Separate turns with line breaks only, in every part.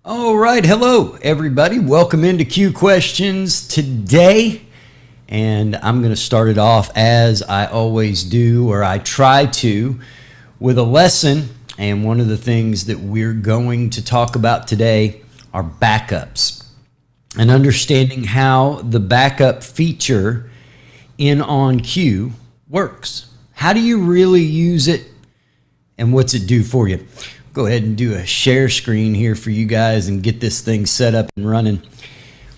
All right, hello everybody. Welcome into Q Questions today. And I'm going to start it off as I always do, or I try to, with a lesson. And one of the things that we're going to talk about today are backups and understanding how the backup feature in OnQ works. How do you really use it and what's it do for you? Go ahead and do a share screen here for you guys and get this thing set up and running.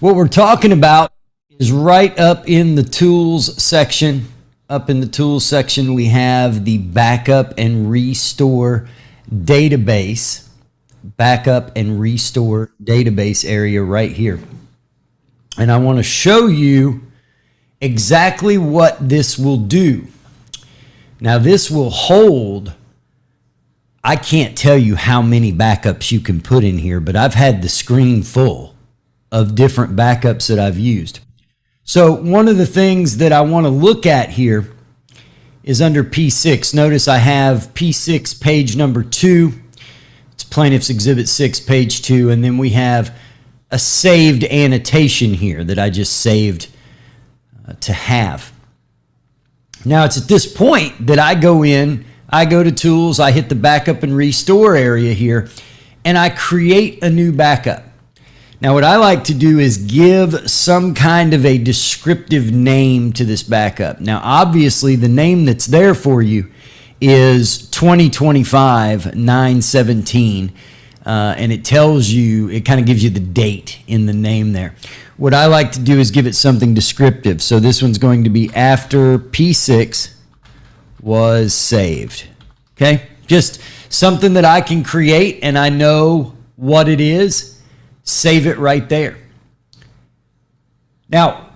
What we're talking about is right up in the tools section. Up in the tools section, we have the backup and restore database. Backup and restore database area right here. And I want to show you exactly what this will do. Now, this will hold, I can't tell you how many backups you can put in here, but I've had the screen full of different backups that I've used. So one of the things that I want to look at here is under P6. Notice I have P6 page number 2. It's Plaintiff's Exhibit 6, page 2. And then we have a saved annotation here that I just saved to have. Now it's at this point that I go to Tools, I hit the Backup and Restore area here, and I create a new backup. Now what I like to do is give some kind of a descriptive name to this backup. Now obviously the name that's there for you is 2025-9/17, and it tells you, it kind of gives you the date in the name there. What I like to do is give it something descriptive. So this one's going to be after P6 was saved. Okay, just something that I can create and I know what it is. Save it right there. Now,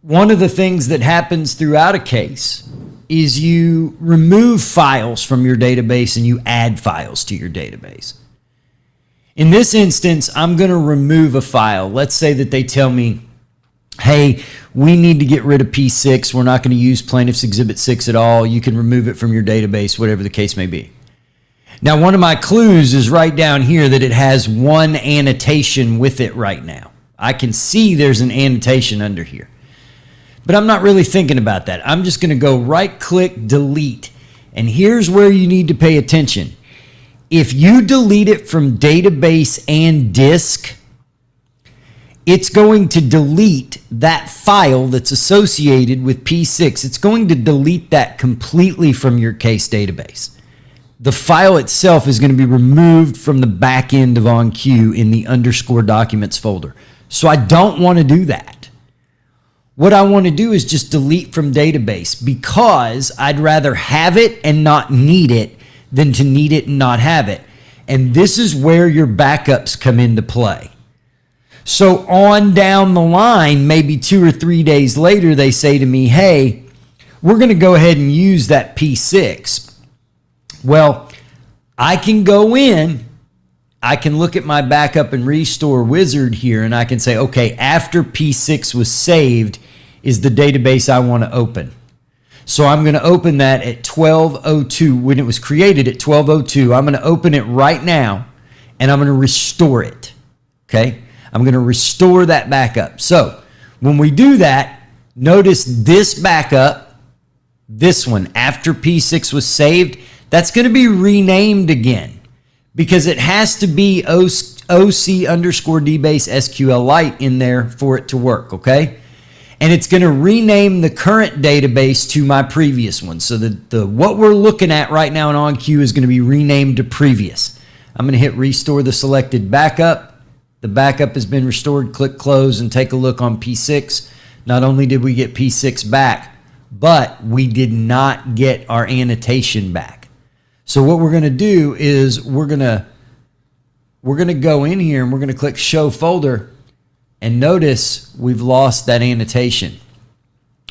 one of the things that happens throughout a case is you remove files from your database and you add files to your database. In this instance, I'm going to remove a file. Let's say that they tell me, hey, we need to get rid of P6. We're not going to use Plaintiff's Exhibit 6 at all. You can remove it from your database, whatever the case may be. Now, one of my clues is right down here that it has one annotation with it right now. I can see there's an annotation under here. But I'm not really thinking about that. I'm just going to go right-click, delete. And here's where you need to pay attention. If you delete it from database and disk, it's going to delete that file that's associated with P6. It's going to delete that completely from your case database. The file itself is going to be removed from the back end of OnQ in the underscore documents folder. So I don't want to do that. What I want to do is just delete from database because I'd rather have it and not need it than to need it and not have it. And this is where your backups come into play. So on down the line, maybe 2 or 3 days later, they say to me, hey, we're going to go ahead and use that P6. Well, I can go in, I can look at my backup and restore wizard here, and I can say, okay, after P6 was saved is the database I want to open. So I'm going to open that at 12:02 when it was created at 12:02. I'm going to open it right now, and I'm going to restore it, okay? I'm going to restore that backup. So when we do that, notice this backup, this one, after P6 was saved, that's going to be renamed again because it has to be OC_DBase SQLite in there for it to work, okay? And it's going to rename the current database to my previous one. So what we're looking at right now in OnQ is going to be renamed to previous. I'm going to hit restore the selected backup. The backup has been restored. Click close and take a look on P6. Not only did we get P6 back, but we did not get our annotation back. So what we're going to do is we're going to go in here and we're going to click show folder, and notice we've lost that annotation.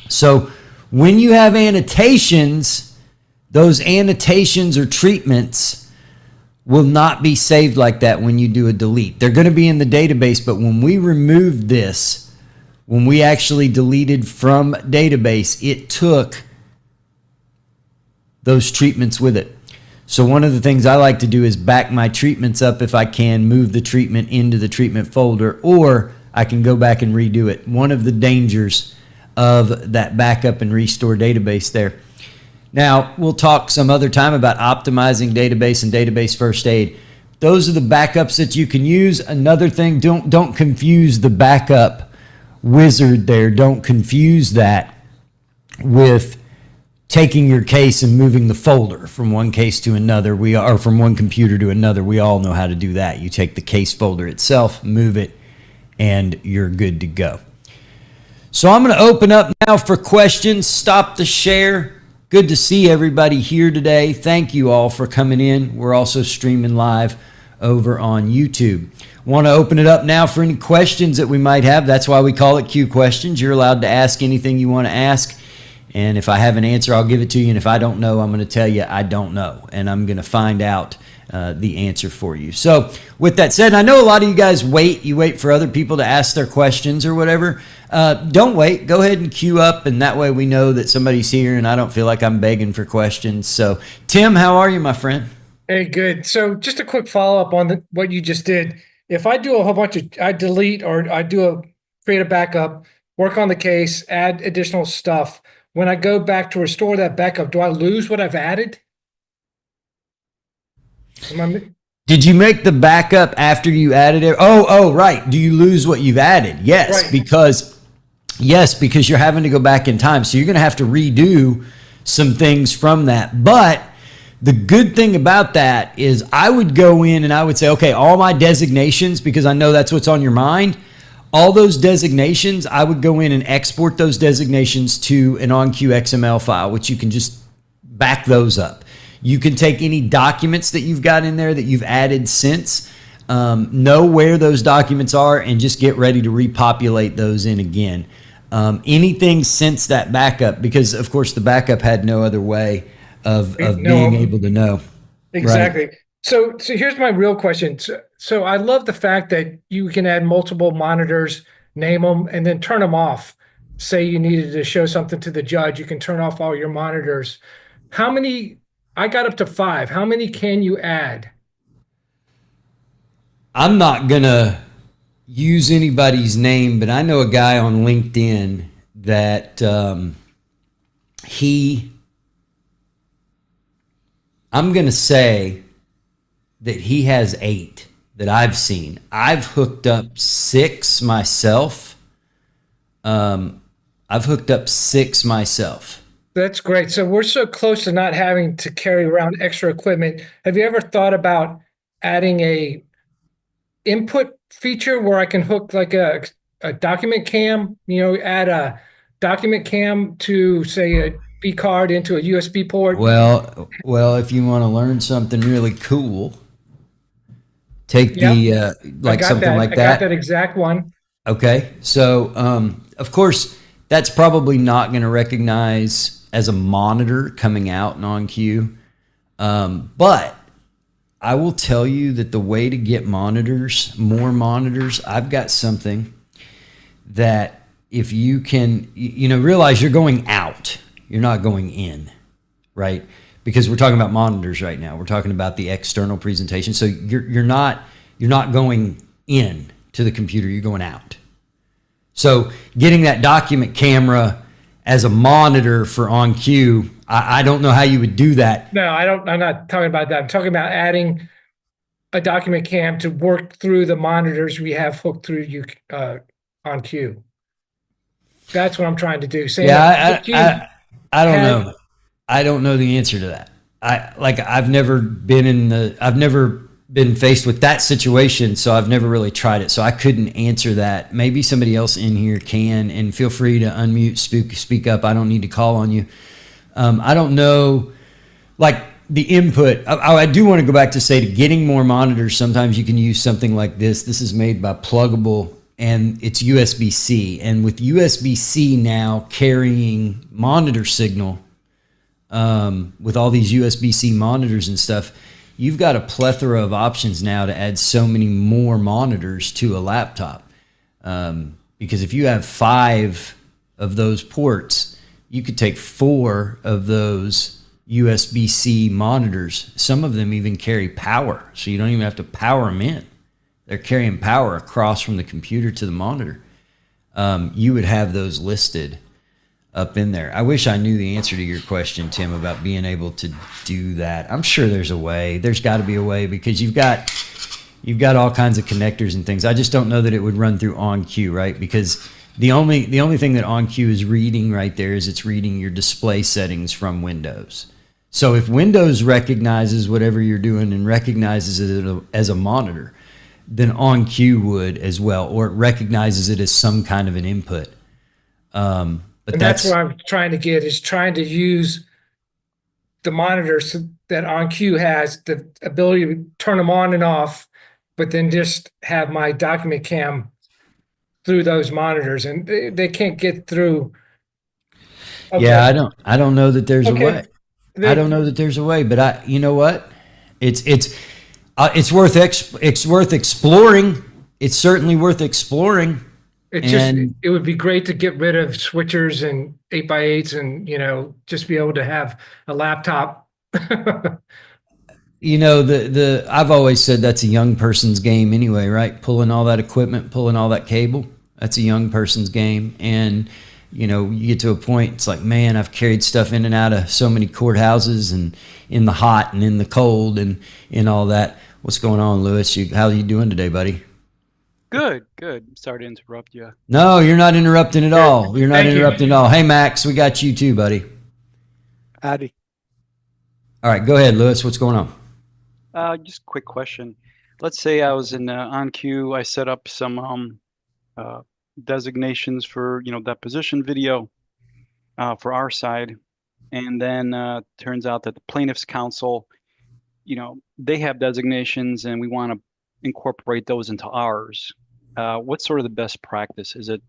So when you have annotations, those annotations or treatments will not be saved like that when you do a delete. They're going to be in the database, but when we removed this, when we actually deleted from database, it took those treatments with it. So one of the things I like to do is back my treatments up if I can, move the treatment into the treatment folder, or I can go back and redo it. One of the dangers of that backup and restore database there. Now, we'll talk some other time about optimizing database and database first aid. Those are the backups that you can use. Another thing, don't confuse the backup wizard there. Don't confuse that with taking your case and moving the folder from one case to another. Or from one computer to another. We all know how to do that. You take the case folder itself, move it, and you're good to go. So I'm going to open up now for questions. Stop the share. Good to see everybody here today. Thank you all for coming in. We're also streaming live over on YouTube. Want to open it up now for any questions that we might have. That's why we call it Q Questions. You're allowed to ask anything you want to ask. And if I have an answer, I'll give it to you. And if I don't know, I'm going to tell you I don't know. And I'm going to find out the answer for you. So with that said, I know a lot of you guys wait. You wait for other people to ask their questions or whatever. Don't wait. Go ahead and queue up. And that way we know that somebody's here and I don't feel like I'm begging for questions. So Tim, how are you, my friend?
Hey, good. So just a quick follow-up on what you just did. If I do a whole bunch of, I delete or I create a backup, work on the case, add additional stuff. When I go back to restore that backup, do I lose what I've added?
Did you make the backup after you added it? Oh, right. Do you lose what you've added? Yes, right. because you're having to go back in time. So you're going to have to redo some things from that. But the good thing about that is I would go in and I would say, okay, all my designations, because I know that's what's on your mind, all those designations, I would go in and export those designations to an OnQ XML file, which you can just back those up. You can take any documents that you've got in there that you've added since, know where those documents are, and just get ready to repopulate those in again. Anything since that backup, because of course the backup had no other way of being able to know.
Exactly.
Right?
So here's my real question. So I love the fact that you can add multiple monitors, name them, and then turn them off. Say you needed to show something to the judge, you can turn off all your monitors. How many? I got up to 5. How many can you add?
I'm not going to use anybody's name, but I know a guy on LinkedIn that I'm going to say that he has 8 that I've seen. I've hooked up 6 myself. I've hooked up 6 myself.
That's great. So we're so close to not having to carry around extra equipment. Have you ever thought about adding a input feature where I can hook like a document cam, add a document cam to say a B card into a USB port?
Well, if you want to learn something really cool, take
Yep.
like something like
I
that.
got that exact one.
Okay. So, of course, that's probably not going to recognize as a monitor coming out and OnQ. But I will tell you that the way to get more monitors, I've got something that if you can, realize you're going out, you're not going in, right? Because we're talking about monitors right now. We're talking about the external presentation. So you're not going in to the computer, you're going out. So getting that document camera as a monitor for OnQ, I don't know how you would do that.
No, I'm not talking about that. I'm talking about adding a document cam to work through the monitors we have hooked through OnQ. That's what I'm trying to do.
I don't know. I don't know the answer to that. I've never been faced with that situation, so I've never really tried it. So I couldn't answer that. Maybe somebody else in here can, and feel free to unmute, speak up. I don't need to call on you. I don't know, like the input. I do want to go back to say, to getting more monitors, sometimes you can use something like this. This is made by Pluggable, and it's USB-C. And with USB-C now carrying monitor signal, with all these USB-C monitors and stuff, you've got a plethora of options now to add so many more monitors to a laptop. Because if you have 5 of those ports, you could take 4 of those USB-C monitors. Some of them even carry power, so you don't even have to power them in. They're carrying power across from the computer to the monitor. You would have those listed up in there. I wish I knew the answer to your question, Tim, about being able to do that. I'm sure there's a way. There's got to be a way, because you've got all kinds of connectors and things. I just don't know that it would run through OnCue, right? Because the only thing that OnCue is reading right there is it's reading your display settings from Windows. So if Windows recognizes whatever you're doing and recognizes it as a monitor, then OnCue would as well, or it recognizes it as some kind of an input. But
that's what I'm trying to get, is trying to use the monitors that OnCue has, the ability to turn them on and off, but then just have my document cam through those monitors, and they can't get through.
Okay. Yeah, I don't know that there's a way. I don't know that there's a way, but you know what? It's worth exploring. It's certainly worth exploring.
It would be great to get rid of switchers and 8x8s, and just be able to have a laptop.
I've always said that's a young person's game anyway, right? Pulling all that equipment, pulling all that cable, that's a young person's game. And you get to a point, it's like, man, I've carried stuff in and out of so many courthouses, and in the hot and in the cold and in all that. What's going on, Lewis? How are you doing today, buddy?
Good. Sorry to interrupt you.
No, you're not interrupting at all. You're not interrupting at all. Hey, Max, we got you too, buddy.
Howdy.
All right, go ahead, Lewis. What's going
on? Just a quick question. Let's say I was in OnCue. I set up some designations for deposition video for our side, and then turns out that the plaintiff's counsel, they have designations, and we want to incorporate those into ours. What's sort of the best practice? Is it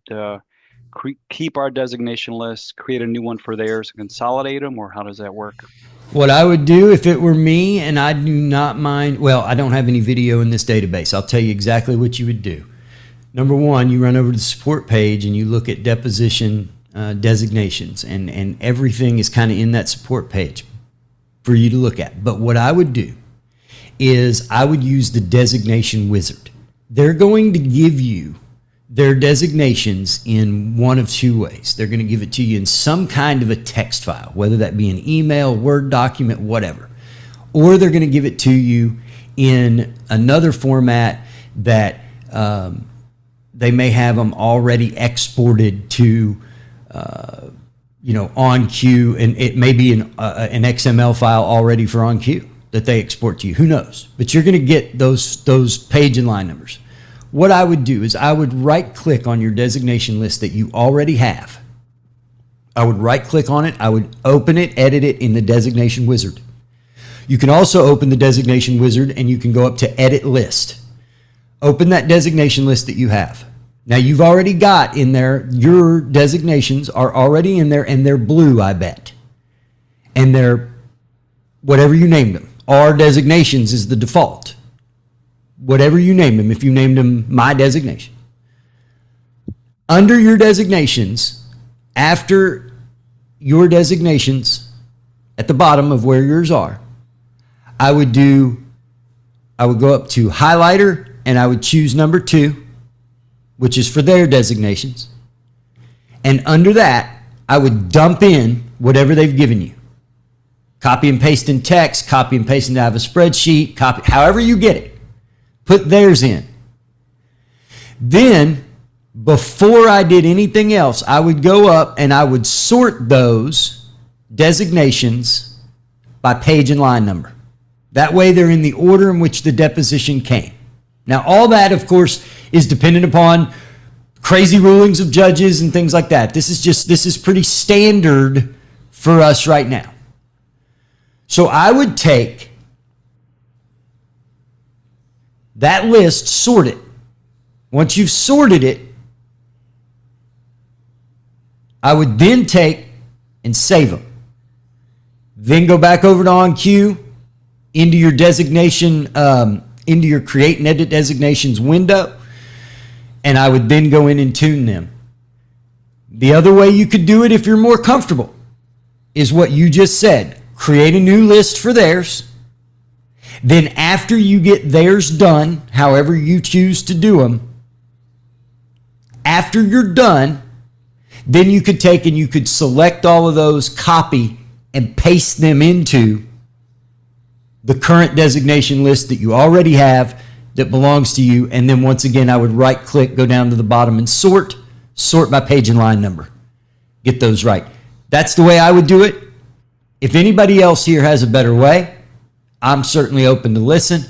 keep our designation list, create a new one for theirs, and consolidate them, or how does that work?
What I would do if it were me, and I do not mind, well, I don't have any video in this database. I'll tell you exactly what you would do. Number one, you run over to the support page and you look at deposition designations, and everything is kind of in that support page for you to look at. But what I would do is I would use the designation wizard. They're going to give you their designations in one of two ways. They're going to give it to you in some kind of a text file, whether that be an email, Word document, whatever. Or they're going to give it to you in another format that they may have them already exported to, OnCue, and it may be an XML file already for OnCue that they export to you. Who knows? But you're going to get those page and line numbers. What I would do is I would right-click on your designation list that you already have. I would right-click on it. I would open it, edit it in the designation wizard. You can also open the designation wizard and you can go up to Edit List. Open that designation list that you have. Now you've already got in there, your designations are already in there, and they're blue, I bet. And they're whatever you named them. R designations is the default. Whatever you name them, if you named them my designation. Under your designations, after your designations, at the bottom of where yours are, I would go up to highlighter, and I would choose number 2, which is for their designations. And under that, I would dump in whatever they've given you. Copy and paste in text, copy and paste into have a spreadsheet, copy, however you get it. Put theirs in. Then, before I did anything else, I would go up and I would sort those designations by page and line number. That way they're in the order in which the deposition came. Now, all that, of course, is dependent upon crazy rulings of judges and things like that. This is pretty standard for us right now. So I would take that list, sort it. Once you've sorted it, I would then take and save them. Then go back over to OnCue, into your designation, into your create and edit designations window, and I would then go in and tune them. The other way you could do it, if you're more comfortable, is what you just said. create a new list for theirs. Then after you get theirs done, however you choose to do them, after you're done, then you could take and you could select all of those, copy, and paste them into the current designation list that you already have that belongs to you. And then once again, I would right click, go down to the bottom and sort by page and line number. Get those right. That's the way I would do it. If anybody else here has a better way, I'm certainly open to listen.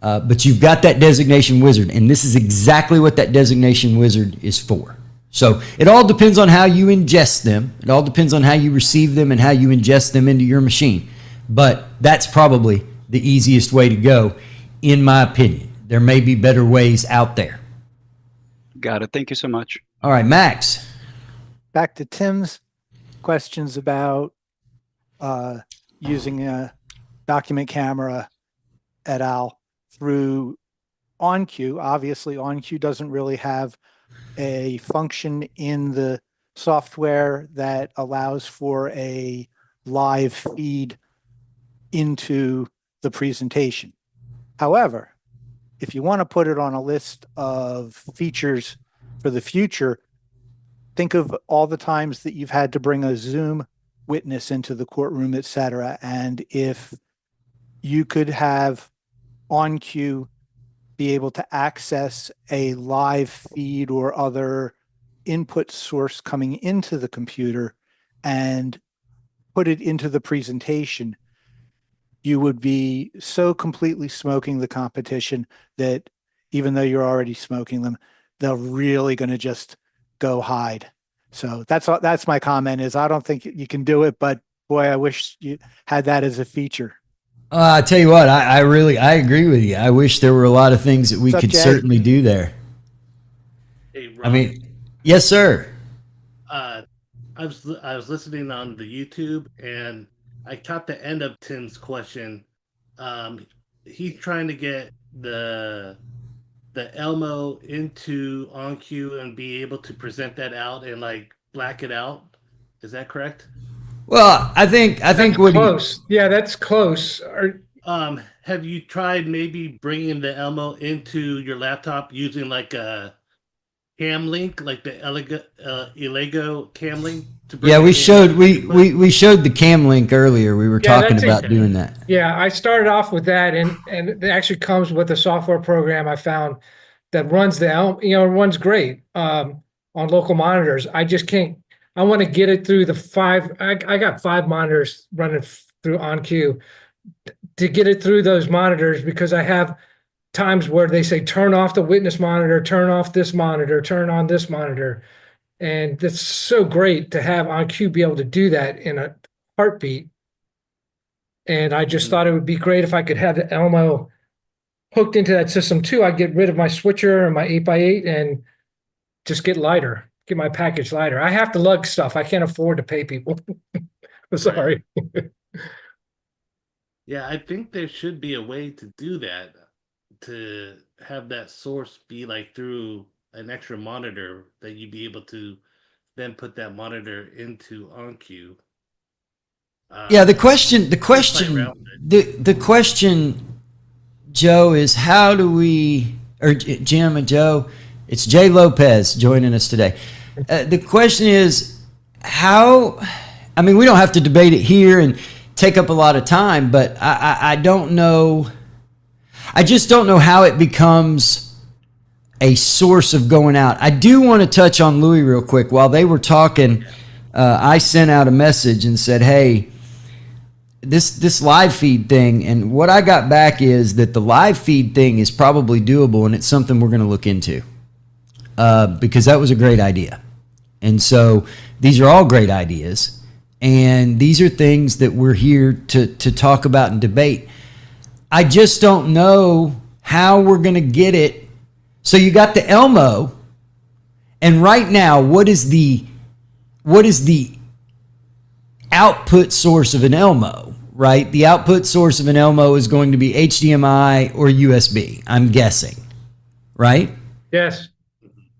But you've got that designation wizard, and this is exactly what that designation wizard is for. So it all depends on how you ingest them. It all depends on how you receive them and how you ingest them into your machine. But that's probably the easiest way to go, in my opinion. There may be better ways out there.
Got it. Thank you so much.
All right, Max.
Back to Tim's questions about using a document camera et al. Through OnQ. Obviously, OnQ doesn't really have a function in the software that allows for a live feed into the presentation. However, if you want to put it on a list of features for the future, think of all the times that you've had to bring a Zoom witness into the courtroom, etc. And if you could have OnQ be able to access a live feed or other input source coming into the computer and put it into the presentation, you would be so completely smoking the competition that even though you're already smoking them, they're really going to just go hide. So that's my comment is I don't think you can do it, but boy, I wish you had that as a feature.
I tell you what, I agree with you. I wish there were a lot of things that we could certainly do there.
Hey, Ron,
I mean, yes, sir.
I was listening on the YouTube and I caught the end of Tim's question. He's trying to get the Elmo into OnQ and be able to present that out and like black it out. Is that correct?
Well, I think what
close. Yeah, that's close.
Have you tried maybe bringing the Elmo into your laptop using like a cam link, like the Elego cam link?
Yeah, we showed the cam link earlier. We were talking about doing that.
Yeah, I started off with that, and it actually comes with a software program I found that runs the Elmo. You know, it runs great on local monitors. I just can't. I want to get it through the five. I got 5 monitors running through OnQ to get it through those monitors because I have times where they say turn off the witness monitor, turn off this monitor, turn on this monitor. And it's so great to have OnQ be able to do that in a heartbeat. And I just thought it would be great if I could have the Elmo hooked into that system too. I'd get rid of my switcher and my 8x8 and just get lighter. Get my package lighter. I have to lug stuff. I can't afford to pay people. Sorry.
Yeah, I think there should be a way to do that, to have that source be like through an extra monitor that you'd be able to then put that monitor into OnQ.
Yeah, the question, Joe, is how do we, or Jim and Joe, it's Jay Lopez joining us today. The question is how, I mean, we don't have to debate it here and take up a lot of time, but I don't know. I just don't know how it becomes a source of going out. I do want to touch on Louis real quick. While they were talking, I sent out a message and said, hey, this live feed thing, and what I got back is that the live feed thing is probably doable, and it's something we're going to look into because that was a great idea. And so these are all great ideas, and these are things that we're here to talk about and debate. I just don't know how we're going to get it. So you got the Elmo, and right now, what is the output source of an Elmo, right? The output source of an Elmo is going to be HDMI or USB, I'm guessing, right?
Yes.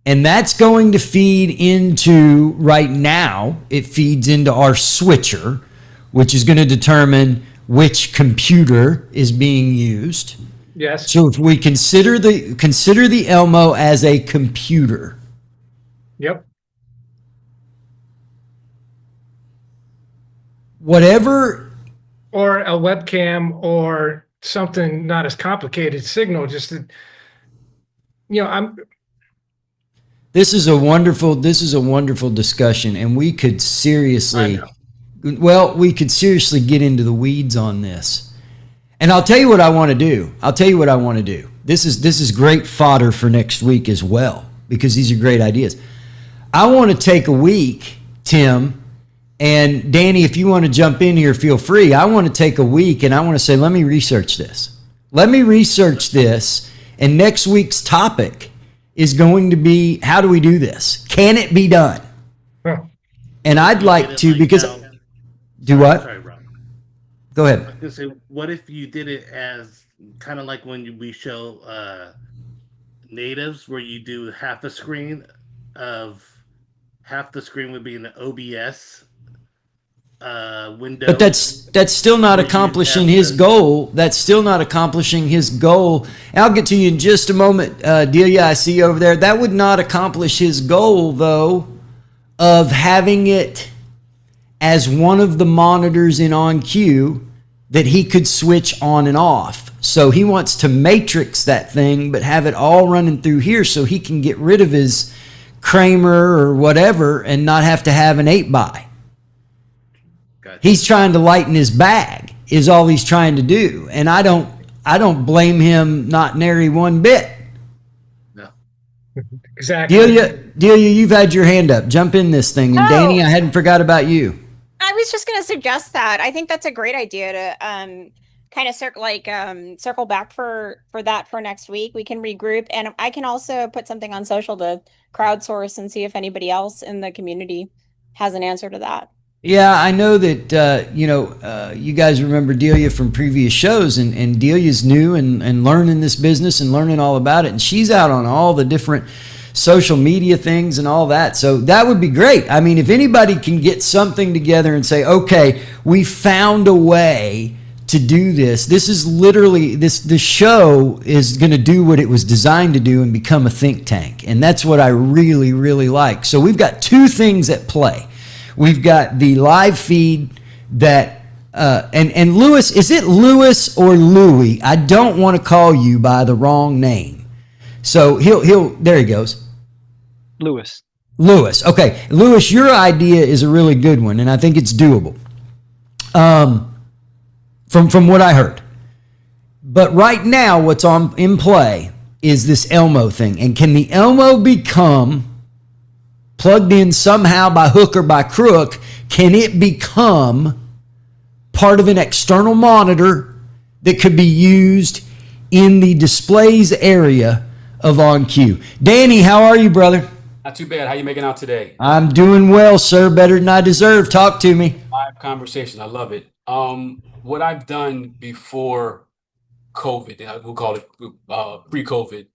And that's going to feed into, right now, it feeds into our switcher, which is going to determine which computer is being used.
Yes.
So if we consider the Elmo as a computer,
Yep.
whatever,
Or a webcam or something not as complicated signal, just to,
this is a wonderful discussion, and we could
I
seriously,
know.
we could seriously get into the weeds on this. And I'll tell you what I want to do. This is great fodder for next week as well, because these are great ideas. I want to take a week, Tim, and Danny, if you want to jump in here, feel free. I want to take a week and I want to say, let me research this. And next week's topic is going to be, how do we do this? Can it be done?
Huh.
And I'd like to, because do what?
Sorry, Rob.
Go
I
ahead.
was gonna say, what if you did it as kind of like when we show natives, where you do half the screen would be in the OBS window.
But that's still not
Where you
accomplishing
have
his
to-
goal. That's still not accomplishing his goal. And I'll get to you in just a moment, Delia. I see you over there. That would not accomplish his goal, though, of having it as one of the monitors in OnCue that he could switch on and off. So he wants to matrix that thing, but have it all running through here so he can get rid of his Kramer or whatever and not have to have an 8x.
Gotcha.
He's trying to lighten his bag is all he's trying to do. And I don't blame him, not nary one bit.
No.
Exactly.
Delia, you've had your hand up. Jump in this thing. And
Oh.
Danny, I hadn't forgot about you.
I was just going to suggest that. I think that's a great idea to kind of circle back for that for next week. We can regroup, and I can also put something on social to crowdsource and see if anybody else in the community has an answer to that.
Yeah, I know that, you guys remember Delia from previous shows, and Delia's new and learning this business and learning all about it. And she's out on all the different social media things and all that. So that would be great. I mean, if anybody can get something together and say, okay, we found a way to do this. This is literally, the show is going to do what it was designed to do and become a think tank. And that's what I really, really like. So we've got two things at play. We've got the live feed that, and Lewis, is it Lewis or Louie? I don't want to call you by the wrong name. So he'll there he goes.
Lewis.
Lewis. Okay. Lewis, your idea is a really good one, and I think it's doable. From what I heard. But right now, what's in play is this Elmo thing. And can the Elmo become plugged in somehow by hook or by crook? Can it become part of an external monitor that could be used in the displays area of OnCue? Danny, how are you, brother?
Not too bad. How you making out today?
I'm doing well, sir. Better than I deserve. Talk to me.
Live conversation. I love it. What I've done before COVID, we'll call it pre-COVID,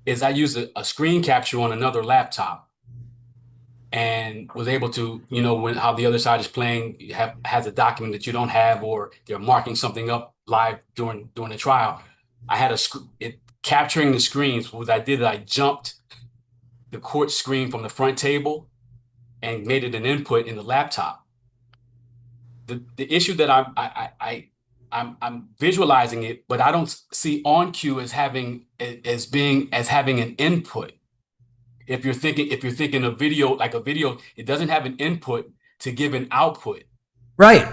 is I used a screen capture on another laptop and was able to, how the other side is playing, has a document that you don't have, or they're marking something up live during the trial. I had capturing the screens. What I did, I jumped the court screen from the front table and made it an input in the laptop. The issue that I'm visualizing it, but I don't see OnCue as having an input. If you're thinking of video, like a video, it doesn't have an input to give an output.
Right.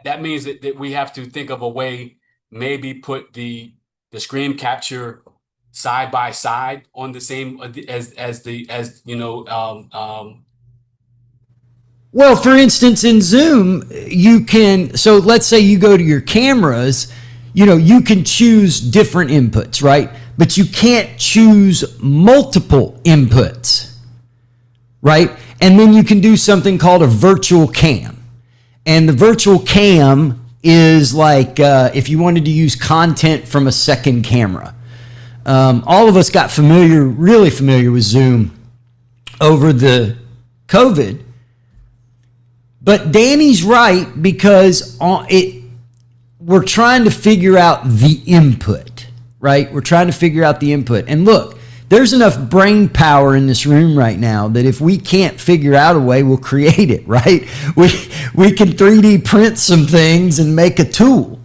That means that we have to think of a way, maybe put the screen capture side by side on the same
Well, for instance, in Zoom, you can, so let's say you go to your cameras, you can choose different inputs, right? But you can't choose multiple inputs, right? And then you can do something called a virtual cam. And the virtual cam is like if you wanted to use content from a second camera. All of us got really familiar with Zoom over the COVID. But Danny's right, because we're trying to figure out the input, right? We're trying to figure out the input. And look, there's enough brain power in this room right now that if we can't figure out a way, we'll create it, right? We can 3D print some things and make a tool.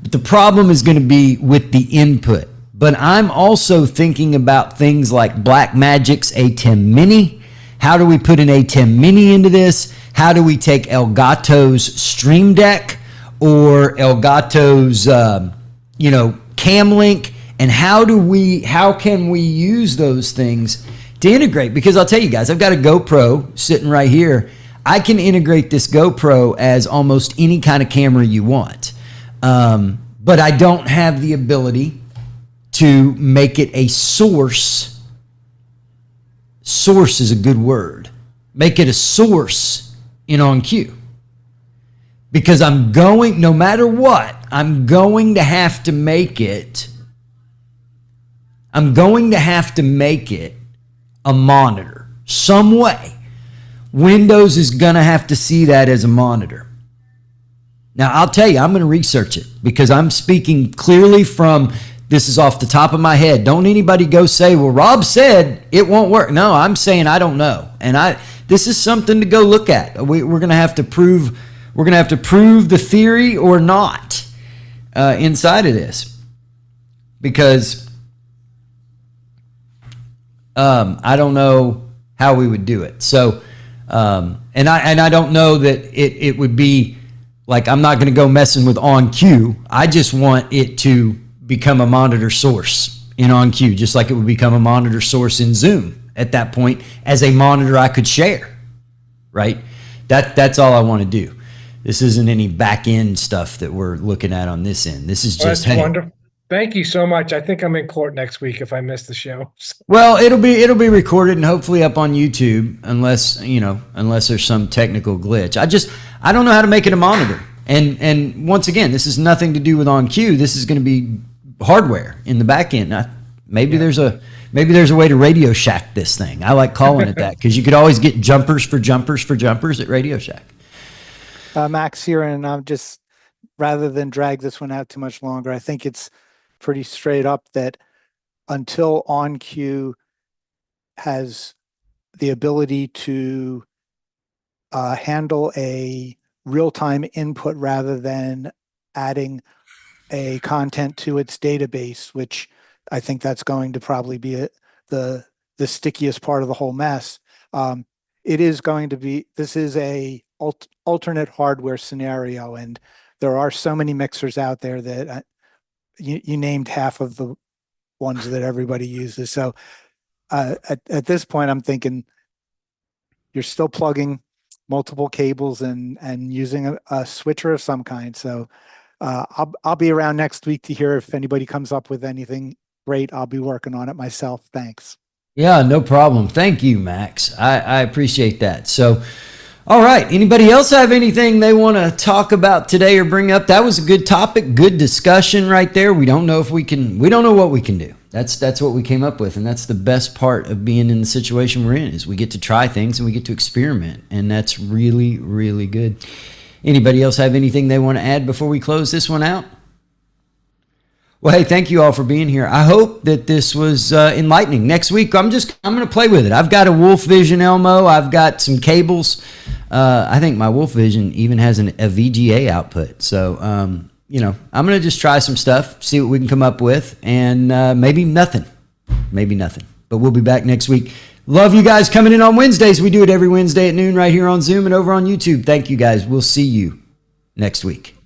But the problem is going to be with the input. But I'm also thinking about things like Blackmagic's ATEM Mini. How do we put an ATEM Mini into this? How do we take Elgato's Stream Deck or Elgato's, Camlink, and how can we use those things to integrate? Because I'll tell you guys, I've got a GoPro sitting right here. I can integrate this GoPro as almost any kind of camera you want, but I don't have the ability to make it a source. Source is a good word. Make it a source in OnCue. Because no matter what, I'm going to have to make it a monitor some way. Windows is going to have to see that as a monitor. Now, I'll tell you, I'm going to research it because I'm speaking clearly from, this is off the top of my head. Don't anybody go say, well, Rob said it won't work. No, I'm saying I don't know. And this is something to go look at. We're going to have to prove the theory or not inside of this, because I don't know how we would do it. So, and I don't know that it would be like, I'm not going to go messing with OnCue. I just want it to become a monitor source in OnCue, just like it would become a monitor source in Zoom at that point as a monitor I could share, right? That's all I want to do. This isn't any back end stuff that we're looking at on this end. This is just,
That's wonderful. Thank you so much. I think I'm in court next week if I miss the show.
Well, it'll be recorded and hopefully up on YouTube, unless there's some technical glitch. I don't know how to make it a monitor. And once again, this has nothing to do with OnCue. This is going to be hardware in the back end. Maybe there's a way to Radio Shack this thing. I like calling it that because you could always get jumpers for jumpers at Radio Shack.
Max here, and I'm just, rather than drag this one out too much longer, I think it's pretty straight up that until OnCue has the ability to handle a real-time input rather than adding a content to its database, which I think that's going to probably be the stickiest part of the whole mess. It is going to be, this is a alternate hardware scenario, and there are so many mixers out there that you named half of the ones that everybody uses. So at this point, I'm thinking you're still plugging multiple cables and using a switcher of some kind. So I'll be around next week to hear if anybody comes up with anything great. I'll be working on it myself. Thanks. Yeah,
no problem. Thank you, Max. I appreciate that. So, all right. Anybody else have anything they want to talk about today or bring up? That was a good topic, good discussion right there. We don't know we don't know what we can do. That's what we came up with. And that's the best part of being in the situation we're in, is we get to try things and we get to experiment. And that's really, really good. Anybody else have anything they want to add before we close this one out? Well, hey, thank you all for being here. I hope that this was enlightening. Next week, I'm going to play with it. I've got a Wolf Vision Elmo. I've got some cables. I think my Wolf Vision even has a VGA output. So, I'm going to just try some stuff, see what we can come up with, and maybe nothing. But we'll be back next week. Love you guys coming in on Wednesdays. We do it every Wednesday at noon right here on Zoom and over on YouTube. Thank you guys. We'll see you next week.